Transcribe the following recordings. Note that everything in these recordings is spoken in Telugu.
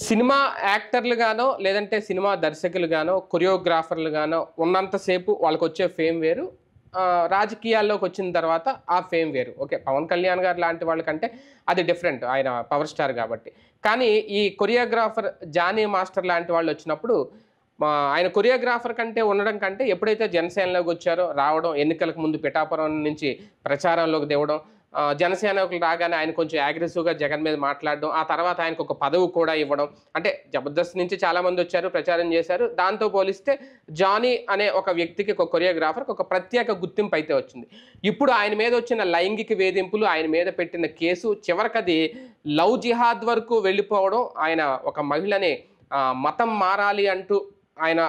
సినిమా యాక్టర్లుగానో లేదంటే సినిమా దర్శకులుగానో కొరియోగ్రాఫర్లుగానో ఉన్నంతసేపు వాళ్ళకొచ్చే ఫేమ్ వేరు. రాజకీయాల్లోకి వచ్చిన తర్వాత ఆ ఫేమ్ వేరు. ఓకే. పవన్ కళ్యాణ్ గారు లాంటి వాళ్ళకంటే అది డిఫరెంట్. ఆయన పవర్ స్టార్ కాబట్టి. కానీ ఈ కొరియోగ్రాఫర్ జానీ మాస్టర్ లాంటి వాళ్ళు వచ్చినప్పుడు ఆయన కొరియోగ్రాఫర్ కంటే ఉండడం కంటే ఎప్పుడైతే జనసేనలోకి వచ్చారో రావడం, ఎన్నికలకు ముందు పిఠాపురం నుంచి ప్రచారంలోకి దిగడం, జనసేనకులు రాగానే ఆయన కొంచెం అగ్రెసివ్‌గా జగన్ మీద మాట్లాడడం, ఆ తర్వాత ఆయనకు ఒక పదవి కూడా ఇవ్వడం. అంటే జబర్దస్త్ నుంచి చాలామంది వచ్చారు, ప్రచారం చేశారు. దాంతో పోలిస్తే జానీ అనే ఒక వ్యక్తికి, ఒక కొరియోగ్రాఫర్‌కి ఒక ప్రత్యేక గుర్తింపు అయితే వచ్చింది. ఇప్పుడు ఆయన మీద వచ్చిన లైంగిక వేధింపులు, ఆయన మీద పెట్టిన కేసు చివరికది లవ్ జిహాద్ వరకు వెళ్ళిపోవడం, ఆయన ఒక మహిళని మతం మారాలి అంటూ ఆయన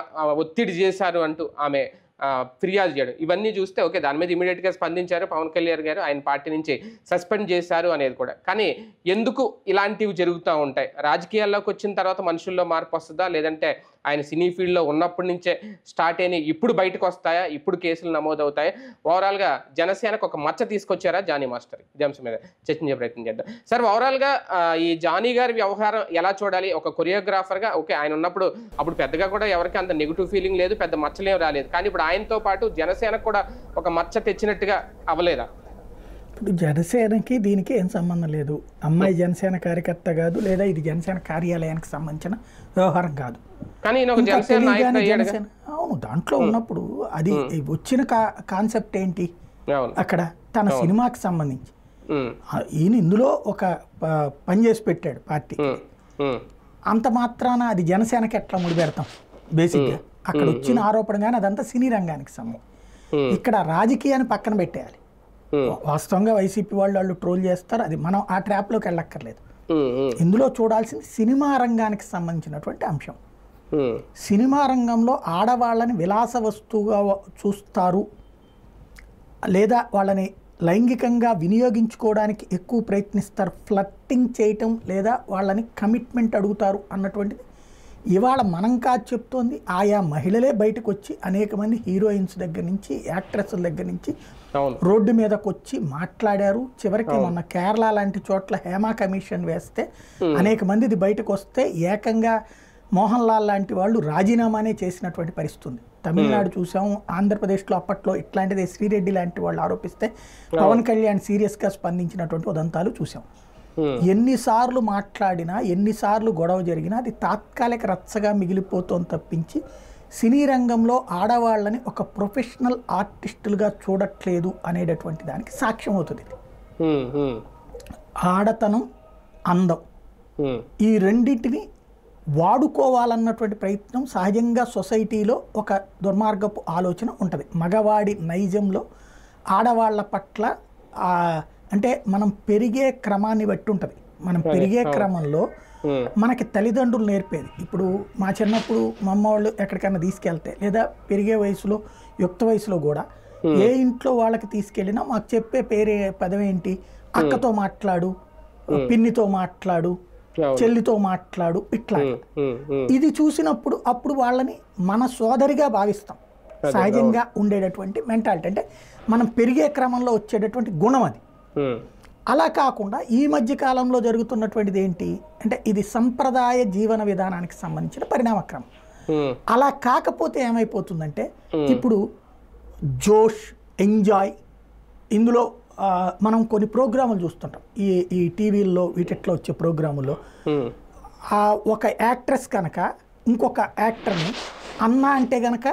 ఒత్తిడి చేశారు అంటూ ఆమె ఫిర్యాదు చేయడం, ఇవన్నీ చూస్తే ఓకే, దాని మీద ఇమీడియట్గా స్పందించారు పవన్ కళ్యాణ్ గారు, ఆయన పార్టీ నుంచి సస్పెండ్ చేశారు అనేది కూడా. కానీ ఎందుకు ఇలాంటివి జరుగుతూ ఉంటాయి? రాజకీయాల్లోకి వచ్చిన తర్వాత మనుషుల్లో మార్పు వస్తుందా, లేదంటే ఆయన సినీ ఫీల్డ్లో ఉన్నప్పటి నుంచే స్టార్ట్ అయినాయి ఇప్పుడు బయటకు వస్తాయా, ఇప్పుడు కేసులు నమోదవుతాయా? ఓవరాల్గా జనసేనకు ఒక మచ్చ తీసుకొచ్చారా జానీ మాస్టర్? ఇదే అంశం మీద చర్చించే ప్రయత్నం చేద్దాం. సార్, ఓవరాల్గా ఈ జానీ గారి వ్యవహారం ఎలా చూడాలి? ఒక కొరియోగ్రాఫర్గా ఓకే, ఆయన ఉన్నప్పుడు అప్పుడు పెద్దగా కూడా ఎవరికి అంత నెగిటివ్ ఫీలింగ్ లేదు, పెద్ద మచ్చలేం రాలేదు. కానీ ఇప్పుడు ఆయనతో పాటు జనసేనకు కూడా ఒక మచ్చ తెచ్చినట్టుగా అవ్వలేదా? ఇప్పుడు జనసేనకి దీనికి ఏం సంబంధం లేదు. అమ్మాయి జనసేన కార్యకర్త కాదు, లేదా ఇది జనసేన కార్యాలయానికి సంబంధించిన వ్యవహారం కాదు. కానీ అవును, దాంట్లో ఉన్నప్పుడు అది వచ్చిన కాన్సెప్ట్ ఏంటి అక్కడ తన సినిమాకి సంబంధించి ఈయన ఇందులో ఒక పని చేసి పెట్టాడు పార్టీ. అంత మాత్రాన అది జనసేనకి ఎట్లా ముడిపెడతాం? బేసిక్గా అక్కడ వచ్చిన ఆరోపణ కానీ అదంతా సినీ రంగానికి సంబంధించి. ఇక్కడ రాజకీయాన్ని పక్కన పెట్టేయాలి. వాస్తవంగా వైసీపీ వాళ్ళు ట్రోల్ చేస్తారు, అది మనం ఆ ట్రాప్లోకి వెళ్ళక్కర్లేదు. ఇందులో చూడాల్సింది సినిమా రంగానికి సంబంధించినటువంటి అంశం. సినిమా రంగంలో ఆడవాళ్ళని విలాస వస్తువుగా చూస్తారు, లేదా వాళ్ళని లైంగికంగా వినియోగించుకోవడానికి ఎక్కువ ప్రయత్నిస్తారు, ఫ్లర్టింగ్ చేయటం, లేదా వాళ్ళని కమిట్మెంట్ అడుగుతారు అన్నటువంటిది ఇవాళ మనం కాదు చెప్తోంది. ఆయా మహిళలే బయటకు వచ్చి అనేక మంది హీరోయిన్స్ దగ్గర నుంచి, యాక్ట్రెస్ల దగ్గర నుంచి రోడ్డు మీదకి వచ్చి మాట్లాడారు. చివరికి మొన్న కేరళ లాంటి చోట్ల హేమా కమిషన్ వేస్తే అనేక మందిది బయటకు వస్తే ఏకంగా మోహన్ లాల్ లాంటి వాళ్ళు రాజీనామానే చేసినటువంటి పరిస్థితి. తమిళనాడు చూసాం, ఆంధ్రప్రదేశ్లో అప్పట్లో ఇట్లాంటిదే శ్రీరెడ్డి లాంటి వాళ్ళు ఆరోపిస్తే పవన్ కళ్యాణ్ సీరియస్గా స్పందించినటువంటి ఉదంతాలు చూసాం. ఎన్నిసార్లు మాట్లాడినా, ఎన్నిసార్లు గొడవ జరిగినా అది తాత్కాలిక రచ్చగా మిగిలిపోతోంది తప్పించి సినీ రంగంలో ఆడవాళ్ళని ఒక ప్రొఫెషనల్ ఆర్టిస్టులుగా చూడట్లేదు అనేటటువంటి దానికి సాక్ష్యం అవుతుంది. ఆడతనం, అందం, ఈ రెండింటిని వాడుకోవాలన్నటువంటి ప్రయత్నం సహజంగా సొసైటీలో ఒక దుర్మార్గపు ఆలోచన ఉంటుంది. మగవాడి నైజంలో ఆడవాళ్ల పట్ల అంటే మనం పెరిగే క్రమాన్ని బట్టి ఉంటుంది. మనం పెరిగే క్రమంలో మనకి తల్లిదండ్రులు నేర్పేది. ఇప్పుడు మా చిన్నప్పుడు మా అమ్మ వాళ్ళు ఎక్కడికైనా తీసుకెళ్తే, లేదా పెరిగే వయసులో, యుక్త వయసులో కూడా ఏ ఇంట్లో వాళ్ళకి తీసుకెళ్ళినా మాకు చెప్పే పదం ఏంటి? అక్కతో మాట్లాడు, పిన్నితో మాట్లాడు, చెల్లితో మాట్లాడు, ఇట్లా. ఇది చూసినప్పుడు అప్పుడు వాళ్ళని మన సోదరిగా భావిస్తాం. సహజంగా ఉండేటటువంటి మెంటాలిటీ, అంటే మనం పెరిగే క్రమంలో వచ్చేటటువంటి గుణం అది. అలా కాకుండా ఈ మధ్య కాలంలో జరుగుతున్నటువంటిది ఏంటి అంటే ఇది సంప్రదాయ జీవన విధానానికి సంబంధించిన పరిణామక్రమం. అలా కాకపోతే ఏమైపోతుందంటే ఇప్పుడు జోష్, ఎంజాయ్, ఇందులో మనం కొన్ని ప్రోగ్రాములు చూస్తుంటాం ఈ టీవీల్లో, వీటిట్లో వచ్చే ప్రోగ్రాముల్లో ఒక యాక్ట్రెస్ కనుక ఇంకొక యాక్టర్ని అన్న అంటే కనుక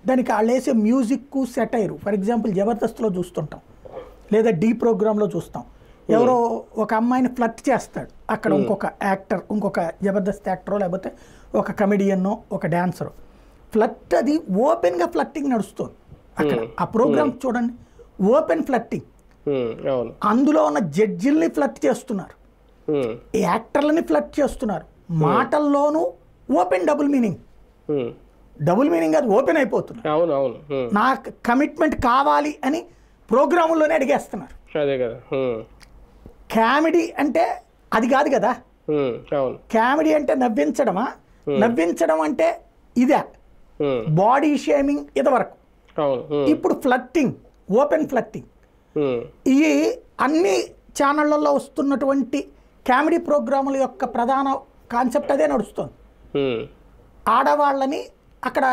దానికి వాళ్ళు వేసే మ్యూజిక్ సెటైరు, ఫర్ ఎగ్జాంపుల్ జబర్దస్త్లో చూస్తుంటాం, లేదా డీ ప్రోగ్రాంలో చూస్తాం. ఎవరో ఒక అమ్మాయిని ఫ్లర్ట్ చేస్తాడు అక్కడ ఇంకొక యాక్టర్, ఇంకొక జబర్దస్త్ యాక్టరో లేకపోతే ఒక కమెడియన్నో ఒక డాన్సరో. ఫ్లర్ట్ అది ఓపెన్గా ఫ్లర్టింగ్ నడుస్తుంది అక్కడ. ఆ ప్రోగ్రామ్ చూడండి, ఓపెన్ ఫ్లర్టింగ్. అందులో ఉన్న జడ్జిల్ని ఫ్లర్ట్ చేస్తున్నారు, యాక్టర్లని ఫ్లర్ట్ చేస్తున్నారు, మాటల్లోనూ open double meaning. Double meaning అది ఓపెన్ అయిపోతున్నారు. నాకు కమిట్మెంట్ కావాలి అని ప్రోగ్రాముల్లోనే అడిగేస్తున్నారు. కామెడీ అంటే అది కాదు కదా. కామెడీ అంటే నవ్వించడమా? నవ్వించడం అంటే ఇదే బాడీ షేమింగ్ ఇదివరకు. ఇప్పుడు ఫ్లర్టింగ్, ఓపెన్ ఫ్లర్టింగ్. ఈ అన్ని ఛానళ్లలో వస్తున్నటువంటి కామెడీ ప్రోగ్రాముల యొక్క ప్రధాన కాన్సెప్ట్ అదే నడుస్తుంది. ఉమ్, ఆడవాళ్ళని అక్కడ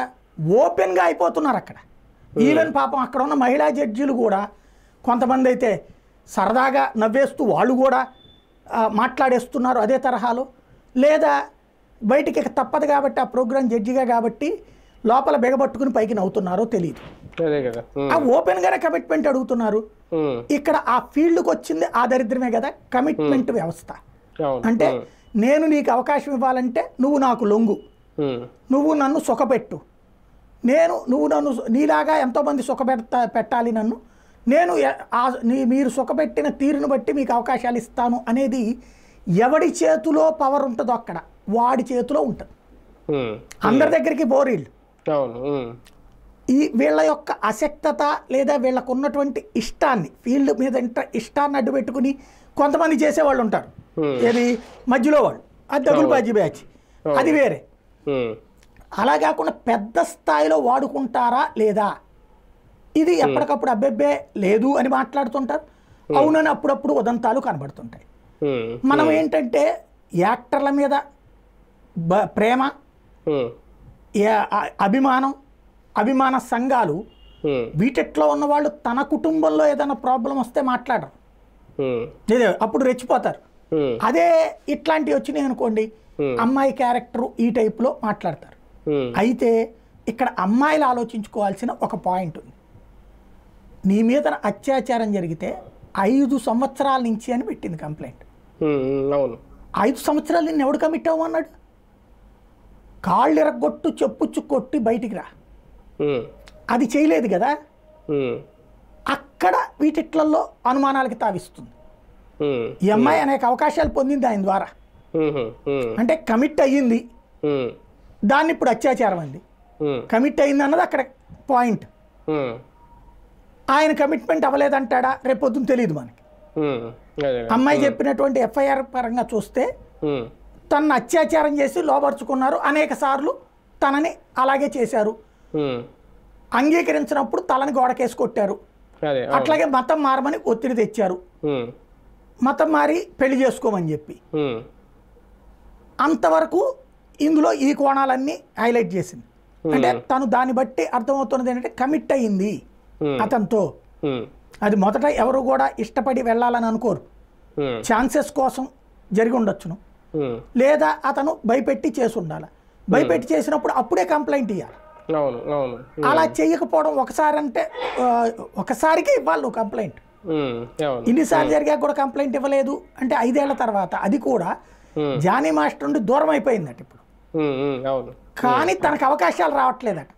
ఓపెన్గా అయిపోతున్నారు అక్కడ. ఈవెన్ పాపం అక్కడ ఉన్న మహిళా జడ్జీలు కూడా కొంతమంది అయితే సరదాగా నవ్వేస్తూ వాళ్ళు కూడా మాట్లాడేస్తున్నారు అదే తరహాలో. లేదా బయటికి ఇక తప్పదు కాబట్టి ఆ ప్రోగ్రాం జడ్జిగా కాబట్టి లోపల బెగబట్టుకుని పైకి నవ్వుతున్నారో తెలియదు. అదే కదా. ఆ ఓపెన్గానే కమిట్మెంట్ అడుగుతున్నారు. ఇక్కడ ఆ ఫీల్డ్కి వచ్చింది ఆ దరిద్రమే కదా కమిట్మెంట్ వ్యవస్థ. అంటే నేను నీకు అవకాశం ఇవ్వాలంటే నువ్వు నాకు లొంగు, నువ్వు నన్ను సుఖపెట్టు, నువ్వు నన్ను నీలాగా ఎంతోమంది పెట్టాలి నన్ను, నేను మీరు సుఖపెట్టిన తీరును బట్టి మీకు అవకాశాలు ఇస్తాను అనేది ఎవడి చేతిలో పవర్ ఉంటుందో అక్కడ వాడి చేతిలో ఉంటుంది. అందరి దగ్గరికి బోరీళ్ళు. వీళ్ళ యొక్క అశక్తత లేదా వీళ్ళకు ఉన్నటువంటి ఇష్టాన్ని ఫీల్డ్ మీద ఇష్టాన్ని అడ్డు పెట్టుకుని కొంతమంది చేసేవాళ్ళు ఉంటారు. ఏది మధ్యలో వాళ్ళు అది దగులుబాజీ బ్యాచ్, అది వేరే. అలా కాకుండా పెద్ద స్థాయిలో వాడుకుంటారా లేదా ఇది ఎప్పటికప్పుడు అబ్బెబ్బే లేదు అని మాట్లాడుతుంటారు, అవునని అప్పుడప్పుడు ఉదంతాలు కనబడుతుంటాయి. మనం ఏంటంటే యాక్టర్ల మీద ప్రేమ, అభిమాన సంఘాలు వీటిట్లో ఉన్న వాళ్ళు తన కుటుంబంలో ఏదైనా ప్రాబ్లం వస్తే మాట్లాడరు, అప్పుడు రెచ్చిపోతారు. అదే ఇట్లాంటివి వచ్చినాయి అనుకోండి అమ్మాయి క్యారెక్టర్ ఈ టైప్లో మాట్లాడతారు. అయితే ఇక్కడ అమ్మాయిలు ఆలోచించుకోవాల్సిన ఒక పాయింట్ ఉంది. నీ మీద అత్యాచారం జరిగితే 5 సంవత్సరాల నుంచి అని పెట్టింది కంప్లైంట్. 5 సంవత్సరాలు నిన్ను ఎవడు కమిట్ అవ్వమన్నాడు? కాళ్ళు ఎరగొట్టు చెప్పుచ్చు కొట్టి బయటికి రా, అది చేయలేదు కదా. అక్కడ వీటిట్లలో అనుమానాలకి తావిస్తుంది. ఈ అమ్మాయి అనేక అవకాశాలు పొందింది ఆయన ద్వారా, అంటే కమిట్ అయ్యింది, దాన్ని ఇప్పుడు అత్యాచారం అంది. కమిట్ అయింది అన్నది అక్కడ పాయింట్. ఆయన కమిట్మెంట్ అవ్వలేదంటాడా రేపొద్దున తెలియదు మనకి. అమ్మాయి చెప్పినటువంటి ఎఫ్ఐఆర్ పరంగా చూస్తే తనను అత్యాచారం చేసి లోపరుచుకున్నారు, అనేక సార్లు తనని అలాగే చేశారు, అంగీకరించినప్పుడు తలని గోడకేసి కొట్టారు, అట్లాగే మతం మారమని ఒత్తిడి తెచ్చారు, మతం మారి పెళ్లి చేసుకోమని చెప్పి. అంతవరకు ఇందులో ఈ కోణాలన్నీ హైలైట్ చేసింది. అంటే తను దాన్ని బట్టి అర్థమవుతున్నది ఏంటంటే కమిట్ అయ్యింది అతనితో. అది మొదట ఎవరు కూడా ఇష్టపడి వెళ్ళాలని అనుకోరు, ఛాన్సెస్ కోసం జరిగి ఉండొచ్చును, లేదా అతను భయపెట్టి చేసి ఉండాలి. భయపెట్టి చేసినప్పుడు అప్పుడే కంప్లైంట్ ఇవ్వాలి. అలా చేయకపోవడం ఒకసారి అంటే ఒకసారికి ఇవ్వాలి నువ్వు కంప్లైంట్. ఇన్నిసార్లు జరిగాక కూడా కంప్లైంట్ ఇవ్వలేదు అంటే 5 ఏళ్ల తర్వాత, అది కూడా జానీ మాస్టర్ నుండి దూరం అయిపోయిందట ఇప్పుడు. కానీ తనకు అవకాశాలు రావట్లేదట,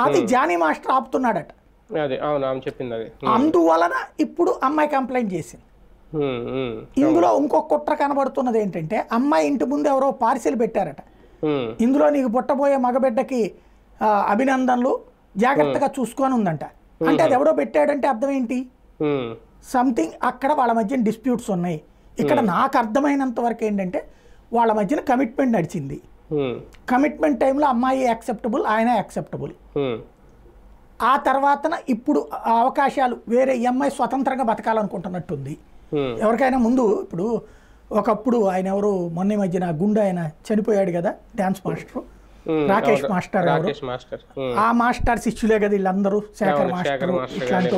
అది జానీ మాస్టర్ ఆపుతున్నాడట. అందువలన ఇప్పుడు అమ్మాయి కంప్లైంట్ చేసింది. ఇందులో ఇంకొక కుట్ర కనబడుతున్నది ఏంటంటే అమ్మాయి ఇంటి ముందు ఎవరో పార్సిల్ పెట్టారట, ఇందులో నీకు పుట్టబోయే మగబిడ్డకి అభినందనలు, జాగ్రత్తగా చూసుకొని ఉందంట. అంటే అది ఎవడో పెట్టాడంటే అర్థం ఏంటి? సంథింగ్ అక్కడ వాళ్ళ మధ్యన డిస్ప్యూట్స్ ఉన్నాయి. ఇక్కడ నాకు అర్థమైనంత వరకు ఏంటంటే వాళ్ళ మధ్యన కమిట్మెంట్ నడిచింది. కమిట్మెంట్ టైంలో అమ్మాయి యాక్సెప్టబుల్, ఆయన యాక్సెప్టబుల్. ఆ తర్వాతన ఇప్పుడు అవకాశాలు వేరే, ఈ అమ్మాయి స్వతంత్రంగా బతకాలనుకుంటున్నట్టుంది. ఎవరికైనా ముందు ఇప్పుడు ఒకప్పుడు ఆయన ఎవరు మొన్న మధ్యన గుండె ఆయన చనిపోయాడు కదా, డ్యాన్స్ మాస్టర్ రాకేష్ మాస్టర్ ఎవరు, ఆ మాస్టర్ శిష్యులే కదా వీళ్ళందరూ, శేఖర్ మాస్టర్ ఇట్లాంటి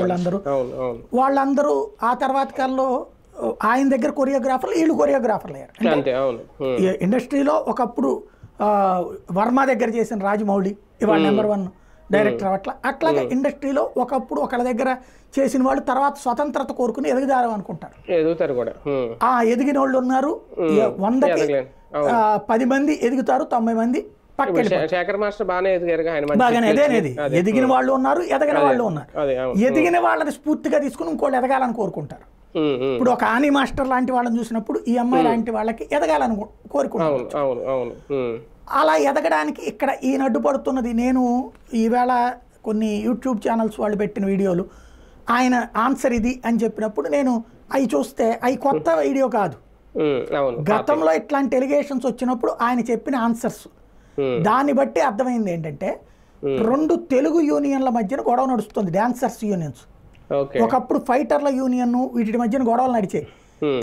వాళ్ళందరూ ఆ తర్వాత కాలంలో ఆయన దగ్గర కొరియోగ్రాఫర్లు, వీళ్ళు కొరియోగ్రాఫర్లు అయ్యారు. ఇండస్ట్రీలో ఒకప్పుడు వర్మ దగ్గర చేసిన రాజమౌళి ఇవాళ నెంబర్ 1 డైరెక్టర్. అట్లాగే ఇండస్ట్రీలో ఒకప్పుడు ఒకళ్ళ దగ్గర చేసిన వాళ్ళు తర్వాత స్వతంత్రత కోరుకుని ఎదుగుదారు అనుకుంటారు. ఎదిగిన వాళ్ళు ఉన్నారు, 100కి 10 మంది ఎదుగుతారు, 90 మంది బాగానే ఎదిగిన వాళ్ళు ఉన్నారు, ఎదగిన వాళ్ళు ఉన్నారు. ఎదిగిన వాళ్ళని స్ఫూర్తిగా తీసుకుని ఇంకోళ్ళు ఎదగాలని కోరుకుంటారు. ఇప్పుడు ఒక ఆనీ మాస్టర్ లాంటి వాళ్ళని చూసినప్పుడు ఈ అమ్మాయి లాంటి వాళ్ళకి ఎదగాలని కోరుకుంటారు. అలా ఎదగడానికి ఇక్కడ ఈయన అడ్డుపడుతున్నది. నేను ఈవేళ కొన్ని యూట్యూబ్ ఛానల్స్ వాళ్ళు పెట్టిన వీడియోలు ఆయన ఆన్సర్ ఇది అని చెప్పినప్పుడు నేను అవి చూస్తే అవి కొత్త వీడియో కాదు, గతంలో ఇట్లాంటి ఎలిగేషన్స్ వచ్చినప్పుడు ఆయన చెప్పిన ఆన్సర్స్. దాన్ని బట్టి అర్థమైంది ఏంటంటే 2 తెలుగు యూనియన్ల మధ్యన గొడవ నడుస్తుంది, డాన్సర్స్ యూనియన్స్. ఒకప్పుడు ఫైటర్ల యూనియన్ వీటి మధ్యన గొడవలు నడిచాయి.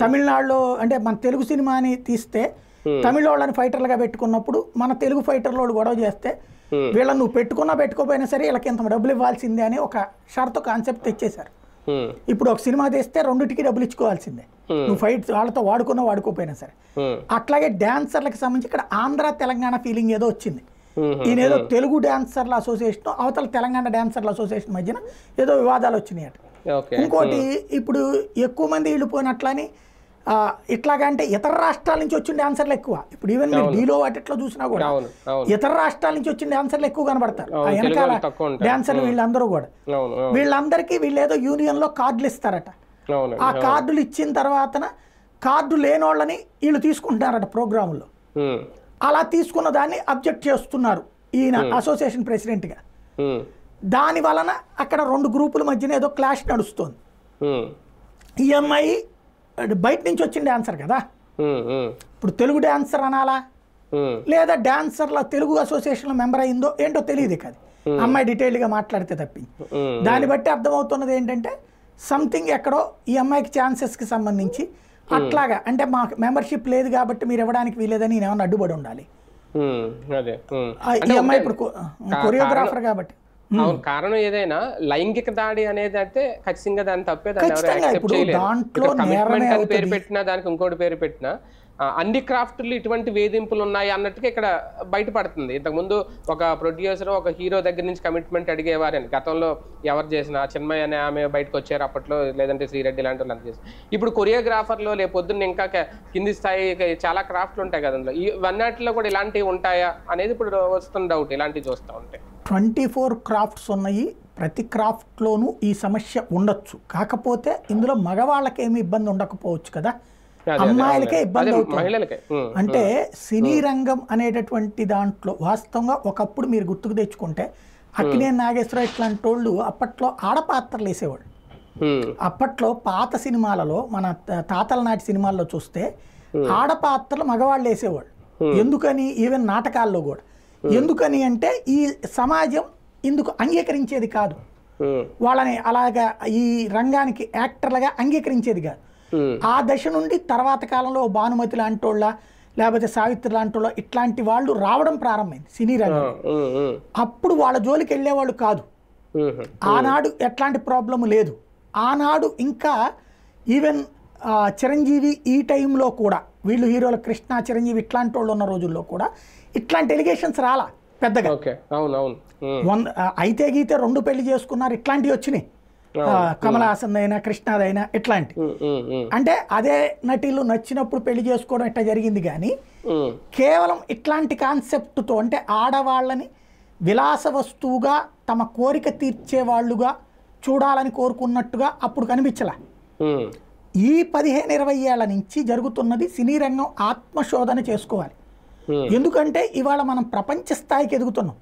తమిళనాడులో అంటే మన తెలుగు సినిమాని తీస్తే తమిళ వాళ్ళని ఫైటర్లుగా పెట్టుకున్నప్పుడు మన తెలుగు ఫైటర్లు గొడవ చేస్తే వీళ్ళని నువ్వు పెట్టుకున్నా పెట్టుకోపోయినా సరే వీళ్ళకి ఇంత డబ్బులు ఇవ్వాల్సిందే అని ఒక షరతు కాన్సెప్ట్ తెచ్చేశారు. ఇప్పుడు ఒక సినిమా తీస్తే రెండుటికి డబ్బులు ఇచ్చుకోవాల్సిందే, నువ్వు ఫైట్ వాళ్ళతో వాడుకున్నా వాడుకోపోయినా సరే. అట్లాగే డాన్సర్లకు సంబంధించి ఇక్కడ ఆంధ్ర తెలంగాణ ఫీలింగ్ ఏదో వచ్చింది. ఈయన ఏదో తెలుగు డాన్సర్ల అసోసియేషన్ అవతల తెలంగాణ డాన్సర్ల అసోసియేషన్ మధ్యన ఏదో వివాదాలు వచ్చినాయి అట. ఇంకోటి ఇప్పుడు ఎక్కువ మంది వెళ్ళిపోయినట్లని ఇట్లాగంటే ఇతర రాష్ట్రాల నుంచి వచ్చిన డాన్సర్లు ఎక్కువ. ఇప్పుడు ఈవెన్ మీరు డీలో వాటిట్లో చూసినా కూడా ఇతర రాష్ట్రాల నుంచి వచ్చిన డాన్సర్లు ఎక్కువ కనబడతారు. ఆ వెనకాల డాన్సర్లు వీళ్ళందరూ కూడా వీళ్ళందరికీ వీళ్ళు ఏదో యూనియన్ లో కార్డులు ఇస్తారట. ఆ కార్డులు ఇచ్చిన తర్వాత కార్డు లేని వాళ్ళని వీళ్ళు తీసుకుంటున్నారట ప్రోగ్రాముల్లో. అలా తీసుకున్న దాన్ని అబ్జెక్ట్ చేస్తున్నారు ఈయన అసోసియేషన్ ప్రెసిడెంట్ గా. దాని వలన అక్కడ రెండు గ్రూపుల మధ్యన ఏదో క్లాష్ నడుస్తుంది. ఈ అమ్మాయి బయట నుంచి వచ్చిన డాన్సర్ కదా, ఇప్పుడు తెలుగు డాన్సర్ అనాలా లేదా డాన్సర్ల తెలుగు అసోసియేషన్ మెంబర్ అయిందో ఏంటో తెలియదు కదా అమ్మాయి డీటెయిల్గా మాట్లాడితే తప్పింది. దాన్ని బట్టి అర్థమవుతున్నది ఏంటంటే సంథింగ్ ఎక్కడో ఈ అమ్మాయికి ఛాన్సెస్కి సంబంధించి అట్లాగా, అంటే మా మెంబర్షిప్ లేదు కాబట్టి మీరు ఇవ్వడానికి వీలేదని నేను ఏమన్నా అడ్డుపడి ఉండాలి. ఈ అమ్మాయి ఇప్పుడు కొరియోగ్రాఫర్ కాబట్టి అవును, కారణం ఏదైనా లైంగిక దాడి అనేది అయితే ఖచ్చితంగా దాన్ని తప్పే, కమిట్మెంట్ అని పేరు పెట్టినా దానికి ఇంకోటి పేరు పెట్టినా అన్ని క్రాఫ్ట్లు ఇటువంటి వేధింపులు ఉన్నాయి అన్నట్టుగా ఇక్కడ బయటపడుతుంది. ఇంతకుముందు ఒక ప్రొడ్యూసర్ ఒక హీరో దగ్గర నుంచి కమిట్మెంట్ అడిగేవారని గతంలో ఎవరు చేసినా, చిన్మయ్య అనే ఆమె బయటకు వచ్చారు అప్పట్లో, లేదంటే శ్రీరెడ్డి లాంటి వాళ్ళు చేసి. ఇప్పుడు కొరియోగ్రాఫర్లో లేపొద్దున్న ఇంకా కింది స్థాయి చాలా క్రాఫ్ట్లు ఉంటాయి కదా, అందులో ఇవన్నిటిలో కూడా ఇలాంటివి ఉంటాయా అనేది ఇప్పుడు వస్తున్న డౌట్. ఇలాంటివి చూస్తూ ఉంటే 24 క్రాఫ్ట్స్ ఉన్నాయి. ప్రతి క్రాఫ్ట్లోనూ ఈ సమస్య ఉండొచ్చు, కాకపోతే ఇందులో మగవాళ్ళకి ఏమి ఇబ్బంది ఉండకపోవచ్చు కదా, అమ్మాయిలకే ఇబ్బంది అవుతుంది. అంటే సినీ రంగం అనేటటువంటి దాంట్లో వాస్తవంగా ఒకప్పుడు మీరు గుర్తుకు తెచ్చుకుంటే అక్కినేని నాగేశ్వరరావు ఇట్లాంటి వాళ్ళు అప్పట్లో ఆడపాత్రలు వేసేవాళ్ళు. అప్పట్లో పాత సినిమాలలో మన తాతల నాటి సినిమాల్లో చూస్తే ఆడపాత్రలు మగవాళ్ళు వేసేవాళ్ళు. ఎందుకని? ఈవెన్ నాటకాల్లో కూడా ఎందుకని అంటే ఈ సమాజం ఇందుకు అంగీకరించేది కాదు, వాళ్ళని అలాగా ఈ రంగానికి యాక్టర్లుగా అంగీకరించేది కాదు. ఆ దశ నుండి తర్వాత కాలంలో భానుమతి లాంటి వాళ్ళ లేకపోతే సావిత్రి లాంటి వాళ్ళ ఇట్లాంటి వాళ్ళు రావడం ప్రారంభమైంది సినీ రంగం. అప్పుడు వాళ్ళ జోలికి వెళ్ళేవాళ్ళు కాదు. ఆనాడు ఎట్లాంటి ప్రాబ్లం లేదు. ఆనాడు ఇంకా ఈవెన్ చిరంజీవి ఈ టైంలో కూడా వీళ్ళు హీరోలు కృష్ణ చిరంజీవి ఇట్లాంటి వాళ్ళు ఉన్న రోజుల్లో కూడా ఇట్లాంటి ఎలిగేషన్స్ రాలా పెద్దగా. అయితే గీతే 2 పెళ్లి చేసుకున్నారు ఇట్లాంటివి వచ్చినాయి, కమల్ హాసన్ అయినా కృష్ణదైనా ఇట్లాంటి. అంటే అదే నటీలు నచ్చినప్పుడు పెళ్లి చేసుకోవడం ఇట్లా జరిగింది. కానీ కేవలం ఇట్లాంటి కాన్సెప్ట్తో అంటే ఆడవాళ్ళని విలాస వస్తువుగా తమ కోరిక తీర్చే వాళ్ళుగా చూడాలని కోరుకున్నట్టుగా అప్పుడు కనిపించలే. ఈ 15-20 ఏళ్ల నుంచి జరుగుతున్నది సినీ రంగం ఆత్మశోధన చేసుకోవాలి. ఎందుకంటే ఇవాళ మనం ప్రపంచ స్థాయికి ఎదుగుతున్నాం.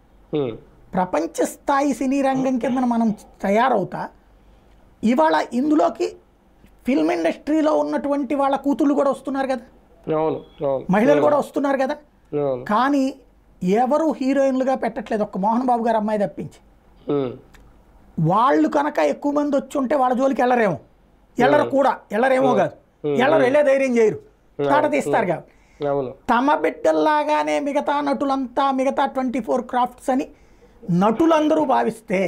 ప్రపంచ స్థాయి సినీ రంగం కింద మనం తయారవుతా ఇవాళ ఇందులోకి ఫిల్మ్ ఇండస్ట్రీలో ఉన్నటువంటి వాళ్ళ కూతుళ్ళు కూడా వస్తున్నారు కదా, మహిళలు కూడా వస్తున్నారు కదా. కానీ ఎవరు హీరోయిన్లుగా పెట్టట్లేదు, ఒక్క మోహన్ బాబు గారు అమ్మాయి తప్పించి. వాళ్ళు కనుక ఎక్కువ మంది వచ్చి ఉంటే వాళ్ళ జోలికి వెళ్ళరేమో, వెళ్ళరేమో కాదు, వెళ్ళే ధైర్యం చేయరు, తాట తీస్తారు కాబట్టి. తమ బిడ్డల్లాగానే మిగతా నటులంతా మిగతా 24 క్రాఫ్ట్స్ అని నటులందరూ భావిస్తే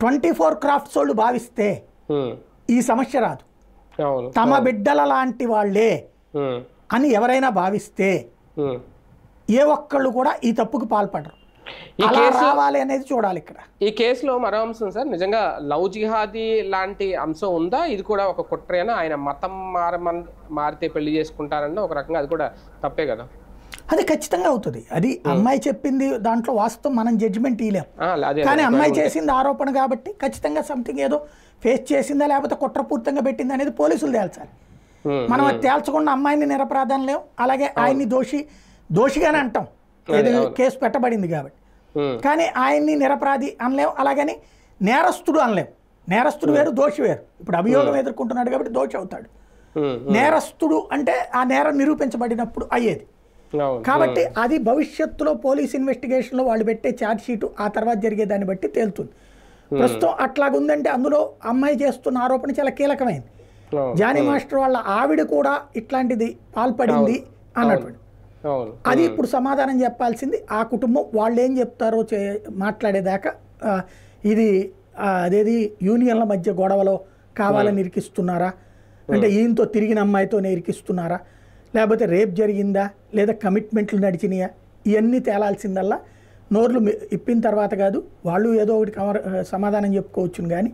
24 క్రాఫ్ట్స్ వాళ్ళు భావిస్తే ఈ సమస్య రాదు. తమ బిడ్డల లాంటి వాళ్ళే అని ఎవరైనా భావిస్తే ఏ ఒక్కళ్ళు కూడా ఈ తప్పుకు పాల్పడరు. అలా రావాలి అనేది చూడాలి. ఇక్కడ ఈ కేసులో మరో అంశం సార్, నిజంగా లవ్ జిహాదీ లాంటి అంశం ఉందా? ఇది కూడా ఒక కుట్రేనా? ఆయన మతం మారితే పెళ్లి చేసుకుంటారన్న ఒక రకంగా అది కూడా తప్పే కదా. అది ఖచ్చితంగా అవుతుంది. అది అమ్మాయి చెప్పింది దాంట్లో వాస్తవం, మనం జడ్జిమెంట్ ఇవ్వలేం. కానీ అమ్మాయి చేసింది ఆరోపణ కాబట్టి ఖచ్చితంగా సంథింగ్ ఏదో ఫేస్ చేసిందా లేకపోతే కుట్రపూర్తంగా పెట్టిందా అనేది పోలీసులు తేల్చాలి. మనం అది తేల్చకుండా అమ్మాయిని నిరపరాధం లేవు, అలాగే ఆయన్ని దోషిగానే అంటాం, కేసు పెట్టబడింది కాబట్టి. కానీ ఆయన్ని నిరపరాధి అనలేం, అలాగని నేరస్తుడు అనలేం. నేరస్తుడు వేరు, దోషి వేరు. ఇప్పుడు అభియోగం ఎదుర్కొంటున్నాడు కాబట్టి దోషి అవుతాడు. నేరస్తుడు అంటే ఆ నేరం నిరూపించబడినప్పుడు అయ్యేది. కాబట్టి అది భవిష్యత్తులో పోలీస్ ఇన్వెస్టిగేషన్లో వాళ్ళు పెట్టే ఛార్జ్ షీటు ఆ తర్వాత జరిగే దాన్ని బట్టి తేలుతుంది. ప్రస్తుతం అట్లాగుందంటే అందులో అమ్మాయి చేస్తున్న ఆరోపణ చాలా కీలకమైంది. జానీ మాస్టర్ వాళ్ళ ఆవిడ కూడా ఇట్లాంటిది పాల్పడింది అన్నటువంటి అవును. అది ఇప్పుడు సమాధానం చెప్పాల్సింది ఆ కుటుంబం. వాళ్ళు ఏం చెప్తారో మాట్లాడేదాకా ఇది అదేది యూనియన్ల మధ్య గొడవలో కావాలని ఇరికిస్తున్నారా, అంటే ఈయనతో తిరిగిన అమ్మాయితోనే ఇరికిస్తున్నారా, లేకపోతే రేప్ జరిగిందా, లేదా కమిట్మెంట్లు నడిచినాయా, ఇవన్నీ తేలాల్సిందల్లా నోర్లు ఇప్పిన తర్వాత కాదు. వాళ్ళు ఏదో ఒకటి సమాధానం చెప్పుకోవచ్చును, కానీ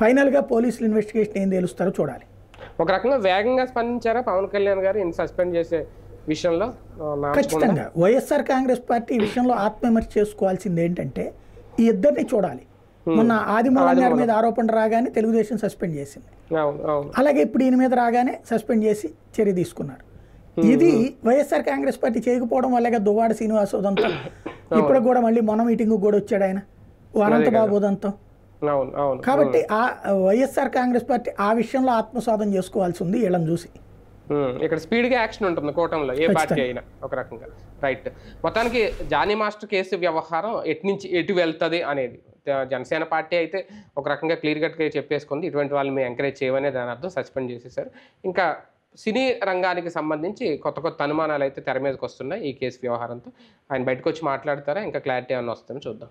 ఫైనల్గా పోలీసులు ఇన్వెస్టిగేషన్ ఏం తేలుస్తారో చూడాలి. ఒక రకంగా వేగంగా స్పందించారా పవన్ కళ్యాణ్ గారు ఇన్ సస్పెండ్ చేసే విషయంలో? ఖచ్చితంగా వైఎస్ఆర్ కాంగ్రెస్ పార్టీ ఈ విషయంలో ఆత్మవిమర్శ చేసుకోవాల్సింది ఏంటంటే ఈ ఇద్దరిని చూడాలి. మొన్న ఆదిమూలం గారి మీద ఆరోపణ రాగానే తెలుగుదేశం సస్పెండ్ చేసింది, అలాగే ఇప్పుడు ఈయన మీద రాగానే సస్పెండ్ చేసి చర్య తీసుకున్నారు. ఇది వైఎస్ఆర్ కాంగ్రెస్ పార్టీ చేయకపోవడం వల్లగా దువ్వాడ శ్రీనివాసోదంతా ఇప్పుడు కూడా మళ్ళీ మొన్న మీటింగ్ కూడా వచ్చాడు ఆయన అనంతబాబుదంతం. కాబట్టి ఆ వైఎస్ఆర్ కాంగ్రెస్ పార్టీ ఆ విషయంలో ఆత్మసాధన చేసుకోవాల్సి ఉంది వీళ్ళని చూసి. ఇక్కడ స్పీడ్గా యాక్షన్ ఉంటుంది కూటమిలో ఏ పార్టీ అయినా ఒక రకంగా. రైట్. మొత్తానికి జానీ మాస్టర్ కేసు వ్యవహారం ఎటు వెళ్తుంది అనేది జనసేన పార్టీ అయితే ఒక రకంగా క్లియర్ కట్గా చెప్పేసుకుంది, ఇటువంటి వాళ్ళని మేము ఎంకరేజ్ చేయమనే దాని అర్థం సస్పెండ్ చేసేసారు. ఇంకా సినీ రంగానికి సంబంధించి కొత్త కొత్త అనుమానాలు అయితే తెర మీదకి వస్తున్నాయి ఈ కేసు వ్యవహారంతో. ఆయన బయటకు వచ్చి మాట్లాడతారా, ఇంకా క్లారిటీ ఏమైనా వస్తుందో చూద్దాం.